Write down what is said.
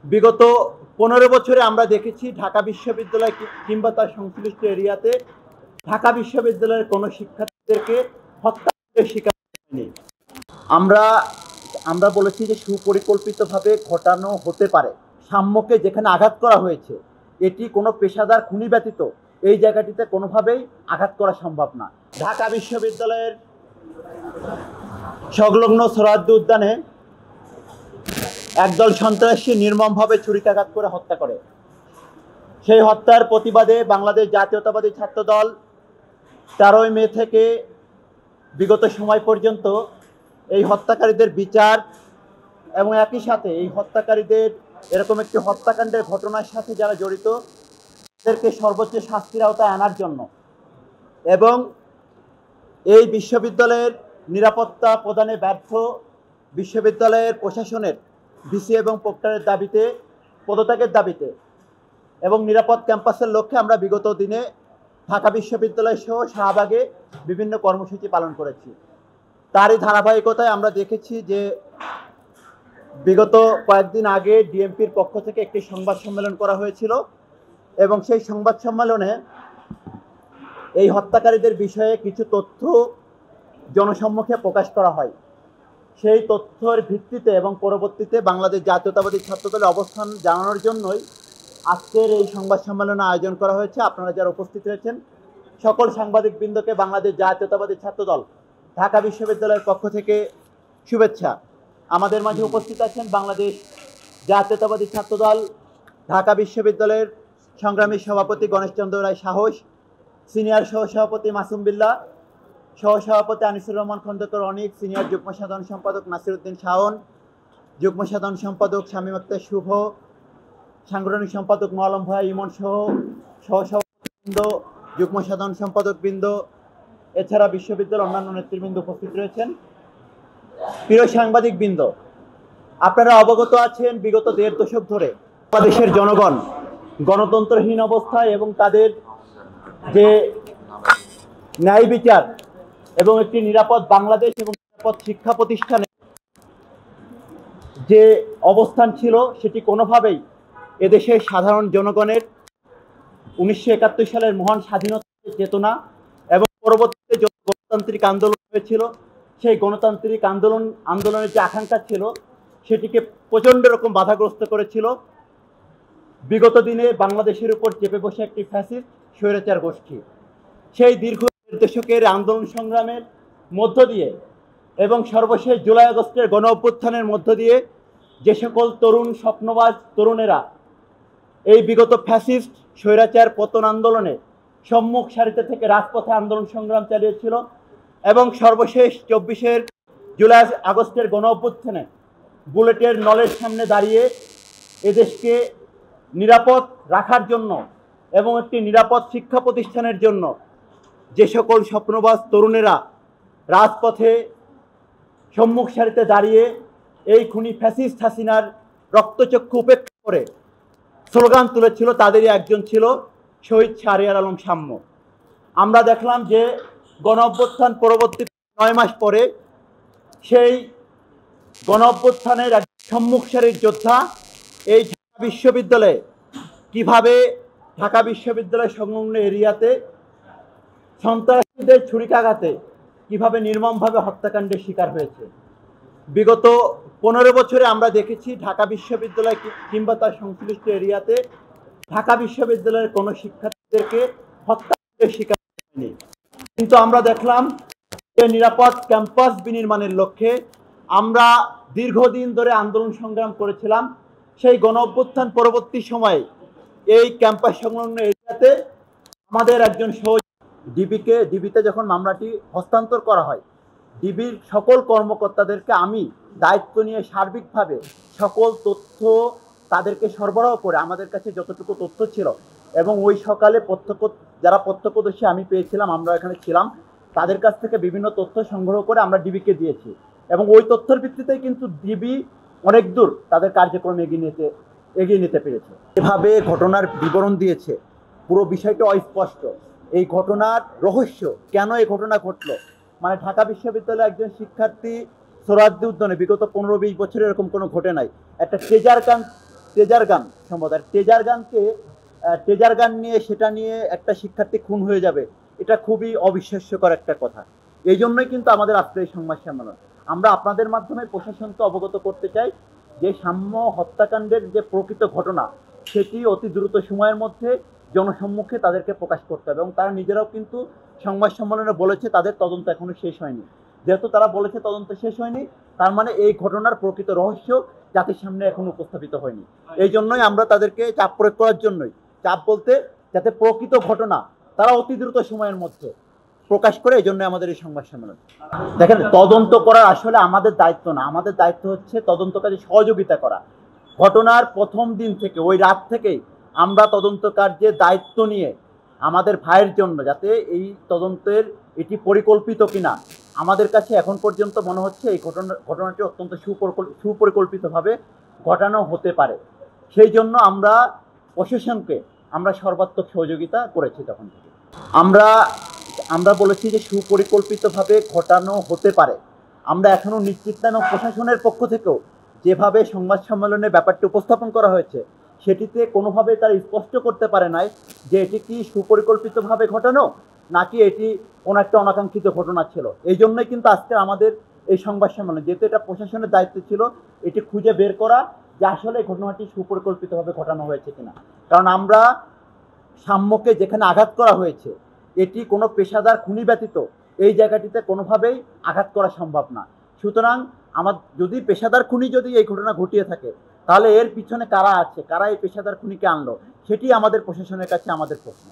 বিগত 15 বছরে আমরা দেখেছি ঢাকা বিশ্ববিদ্যালয় কিংবা তার সংশ্লিষ্ট এরিয়াতে ঢাকা বিশ্ববিদ্যালয়ের কোনো শিক্ষার্থীদেরকে হত্যার শিকার হয়নি। আমরা আমরা বলেছি যে সুপরিকল্পিতভাবে ঘটানো হতে পারে। সাম্যকে যেখানে আঘাত করা হয়েছে, এটি কোনো পেশাদার খুনি ব্যতীত এই জায়গাটিতে কোনোভাবেই আঘাত করা সম্ভব না। ঢাকা বিশ্ববিদ্যালয়ের সংলগ্ন সোহরাওয়ার্দী উদ্যানে একদল সন্ত্রাসী নির্মমভাবে ছুরিকাঘাত করে হত্যা করে। সেই হত্যার প্রতিবাদে বাংলাদেশ জাতীয়তাবাদী ছাত্রদল 13 মে থেকে বিগত সময় পর্যন্ত এই হত্যাকারীদের বিচার এবং একই সাথে এই হত্যাকারীদের এরকম একটি হত্যাকাণ্ডের ঘটনার সাথে যারা জড়িত তাদেরকে সর্বোচ্চ শাস্তির আওতায় আনার জন্য এবং এই বিশ্ববিদ্যালয়ের নিরাপত্তা প্রদানে ব্যর্থ বিশ্ববিদ্যালয়ের প্রশাসনের ভিসি এবং প্রক্টরের দাবিতে পদত্যাগের দাবিতে এবং নিরাপদ ক্যাম্পাসের লক্ষ্যে আমরা বিগত দিনে ঢাকা বিশ্ববিদ্যালয় সহ শাহবাগে বিভিন্ন কর্মসূচি পালন করেছি। তারই ধারাবাহিকতায় আমরা দেখেছি যে বিগত কয়েকদিন আগে ডিএমপির পক্ষ থেকে একটি সংবাদ সম্মেলন করা হয়েছিল এবং সেই সংবাদ সম্মেলনে এই হত্যাকারীদের বিষয়ে কিছু তথ্য জনসম্মুখে প্রকাশ করা হয়। সেই তথ্যের ভিত্তিতে এবং পরবর্তীতে বাংলাদেশ জাতীয়তাবাদী ছাত্রদলের অবস্থান জানানোর জন্যই আজকের এই সংবাদ সম্মেলনের আয়োজন করা হয়েছে। আপনারা যারা উপস্থিত হয়েছেন সকল সাংবাদিকবৃন্দকে বাংলাদেশ জাতীয়তাবাদী ছাত্রদল ঢাকা বিশ্ববিদ্যালয়ের পক্ষ থেকে শুভেচ্ছা। আমাদের মাঝে উপস্থিত আছেন বাংলাদেশ জাতীয়তাবাদী ছাত্রদল ঢাকা বিশ্ববিদ্যালয়ের সংগ্রামী সভাপতি গণেশচন্দ্র রায় সাহস, সিনিয়র সহসভাপতি মাসুম বিল্লাহ, সহসভাপতি আনিসুর রহমান খন্দকার অনিক, সিনিয়র যুগ্ম সাধারণ সম্পাদক নাসিরউদ্দিন শাওন, যুগ্ম সাধারণ সম্পাদক শামীম আক্তার শুভ, সাংগঠনিক সম্পাদক মোয়ালম ভাই ইমন সহ সহসভাপতিবৃন্দ, যুগ্ম সাধারণ সম্পাদকবৃন্দ, এছাড়া বিশ্ববিদ্যালয়ের অন্যান্য নেতৃবৃন্দ উপস্থিত রয়েছেন। প্রিয় সাংবাদিকবৃন্দ, আপনারা অবগত আছেন বিগত 1.5 দশক ধরে বাংলাদেশের জনগণ গণতন্ত্রহীন অবস্থায় এবং তাদের যে ন্যায় বিচার এবং একটি নিরাপদ বাংলাদেশ এবং নিরাপদ শিক্ষা প্রতিষ্ঠানে যে অবস্থান ছিল সেটি কোনোভাবেই এদেশের সাধারণ জনগণের 1971 সালের মহান স্বাধীনতার চেতনা এবং পরবর্তীতে যে গণতান্ত্রিক আন্দোলন হয়েছিল সেই গণতান্ত্রিক আন্দোলনের যে আকাঙ্ক্ষা ছিল সেটিকে প্রচণ্ড রকম বাধাগ্রস্ত করেছিল। বিগত দিনে বাংলাদেশের উপর চেপে বসে একটি ফ্যাসিস্ট স্বৈরাচার গোষ্ঠী সেই দীর্ঘ 1.5 দশকের আন্দোলন সংগ্রামের মধ্য দিয়ে এবং সর্বশেষ জুলাই আগস্টের গণ অভ্যুত্থানের মধ্য দিয়ে যে সকল তরুণ স্বপ্নবাজ তরুণেরা এই বিগত ফ্যাসিস্ট স্বৈরাচার পতন আন্দোলনে সম্মুখ সারিতে থেকে রাজপথে আন্দোলন সংগ্রাম চালিয়েছিল এবং সর্বশেষ 24 জুলাই আগস্টের গণ অভ্যুত্থানে বুলেটের নলের সামনে দাঁড়িয়ে এদেশকে নিরাপদ রাখার জন্য এবং একটি নিরাপদ শিক্ষা প্রতিষ্ঠানের জন্য যে সকল স্বপ্নবাজ তরুণেরা রাজপথে সম্মুখ সারিতে দাঁড়িয়ে এই খুনি ফ্যাসিস্ট হাসিনার রক্তচক্ষু উপেক্ষা করে স্লোগান তুলেছিল, তাদেরই একজন ছিল শহীদ শাহরিয়ার আলম সাম্য। আমরা দেখলাম যে গণ অভ্যুত্থান পরবর্তী 9 মাস পরে সেই গণ অভ্যুত্থানের এক সম্মুখ সারির যোদ্ধা এই ঢাকা বিশ্ববিদ্যালয়ে কিভাবে ঢাকা বিশ্ববিদ্যালয় সংলগ্ন এরিয়াতে সন্ত্রাসীদের ছুরিকাঘাতে কিভাবে নির্মমভাবে হত্যাকাণ্ডের শিকার হয়েছে। বিগত 15 বছরে আমরা দেখেছি ঢাকা বিশ্ববিদ্যালয় কিংবা তার সংশ্লিষ্ট এরিয়াতে ঢাকা বিশ্ববিদ্যালয়ের কোনো শিক্ষার্থীদেরকে হত্যাকাণ্ডের শিকার হয়নি। কিন্তু আমরা দেখলাম যে নিরাপদ ক্যাম্পাস বিনির্মাণের লক্ষ্যে আমরা দীর্ঘদিন ধরে আন্দোলন সংগ্রাম করেছিলাম। সেই গণ অভ্যুত্থান পরবর্তী সময়ে এই ক্যাম্পাস সংলগ্ন এরিয়াতে আমাদের একজন ডিবিতে যখন মামলাটি হস্তান্তর করা হয়, ডিবির সকল কর্মকর্তাদেরকে আমি দায়িত্ব নিয়ে সার্বিকভাবে সকল তথ্য তাদেরকে সরবরাহ করে আমাদের কাছে যতটুকু তথ্য ছিল এবং ওই সকালে যারা প্রত্যক্ষদর্শী আমি পেয়েছিলাম, আমরা এখানে ছিলাম, তাদের কাছ থেকে বিভিন্ন তথ্য সংগ্রহ করে আমরা ডিবিকে দিয়েছি এবং ওই তথ্যের ভিত্তিতেই কিন্তু ডিবি অনেক দূর তাদের কার্যক্রম এগিয়ে নিতে পেরেছে। এভাবে ঘটনার বিবরণ দিয়েছে, পুরো বিষয়টা অস্পষ্ট। এই ঘটনার রহস্য কেন এই ঘটনা ঘটলো, মানে ঢাকা বিশ্ববিদ্যালয়ের একজন শিক্ষার্থী সোহরাওয়ার্দী উদ্যানে বিগত 15-20 বছরে এরকম কোনো ঘটে নাই। একটা ট্রেজার টেজার গান সম্ভবত টেজার গানকে টেজার গান নিয়ে সেটা নিয়ে একটা শিক্ষার্থী খুন হয়ে যাবে, এটা খুবই অবিশ্বাস্যকর একটা কথা। এই জন্যই কিন্তু আমাদের আজকের এই সংবাদ সম্মেলন। আমরা আপনাদের মাধ্যমে প্রশাসনকে অবগত করতে চাই যে সাম্য হত্যাকাণ্ডের যে প্রকৃত ঘটনা সেটি অতি দ্রুত সময়ের মধ্যে জনসম্মুখে তাদেরকে প্রকাশ করতে হবে, এবং তারা নিজেরাও কিন্তু সংবাদ সম্মেলনে বলেছে তাদের তদন্ত এখনো শেষ হয়নি। যেহেতু তারা বলেছে তদন্ত শেষ হয়নি, তার মানে এই ঘটনার প্রকৃত রহস্য জাতির সামনে এখন উপস্থাপিত হয়নি। এই জন্যই আমরা তাদেরকে চাপ প্রয়োগ করার জন্যই, চাপ বলতে যাতে প্রকৃত ঘটনা তারা অতি দ্রুত সময়ের মধ্যে প্রকাশ করে, এই জন্য আমাদের এই সংবাদ সম্মেলন। দেখেন, তদন্ত করা আসলে আমাদের দায়িত্ব না, আমাদের দায়িত্ব হচ্ছে তদন্ত কাজে সহযোগিতা করা। ঘটনার প্রথম দিন থেকে ওই রাত থেকেই আমরা তদন্ত কার্যে দায়িত্ব নিয়ে আমাদের ভাইয়ের জন্য, যাতে এই তদন্তের এটি পরিকল্পিত কিনা, আমাদের কাছে এখন পর্যন্ত মনে হচ্ছে এই ঘটনাটি অত্যন্ত সুপরিকল্পিতভাবে ঘটানো হতে পারে। সেই জন্য আমরা প্রশাসনকে আমরা সর্বাত্মক সহযোগিতা করেছি। তখন থেকে আমরা বলেছি যে সুপরিকল্পিতভাবে ঘটানো হতে পারে। আমরা এখনো নিশ্চিত না, এবং প্রশাসনের পক্ষ থেকেও যেভাবে সংবাদ সম্মেলনে ব্যাপারটি উপস্থাপন করা হয়েছে সেটিতে কোনোভাবে তারা স্পষ্ট করতে পারে নাই যে এটি কি সুপরিকল্পিতভাবে ঘটানো নাকি এটি কোনো একটা অনাকাঙ্ক্ষিত ঘটনা ছিল। এই জন্যই কিন্তু আজকে আমাদের এই সংবাদ সম্মেলন, যেহেতু এটা প্রশাসনের দায়িত্ব ছিল এটি খুঁজে বের করা যে আসলে ঘটনাটি সুপরিকল্পিতভাবে ঘটানো হয়েছে কিনা। কারণ আমরা সাম্যকে যেখানে আঘাত করা হয়েছে এটি কোনো পেশাদার খুনি ব্যতীত এই জায়গাটিতে কোনোভাবেই আঘাত করা সম্ভব না। সুতরাং যদি পেশাদার খুনি যদি এই ঘটনা ঘটিয়ে থাকে, তাহলে এর পিছনে কারা আছে, কারা এই পেশাদার খুনিকে আনলো, সেটি আমাদের প্রশাসনের কাছে আমাদের প্রশ্ন।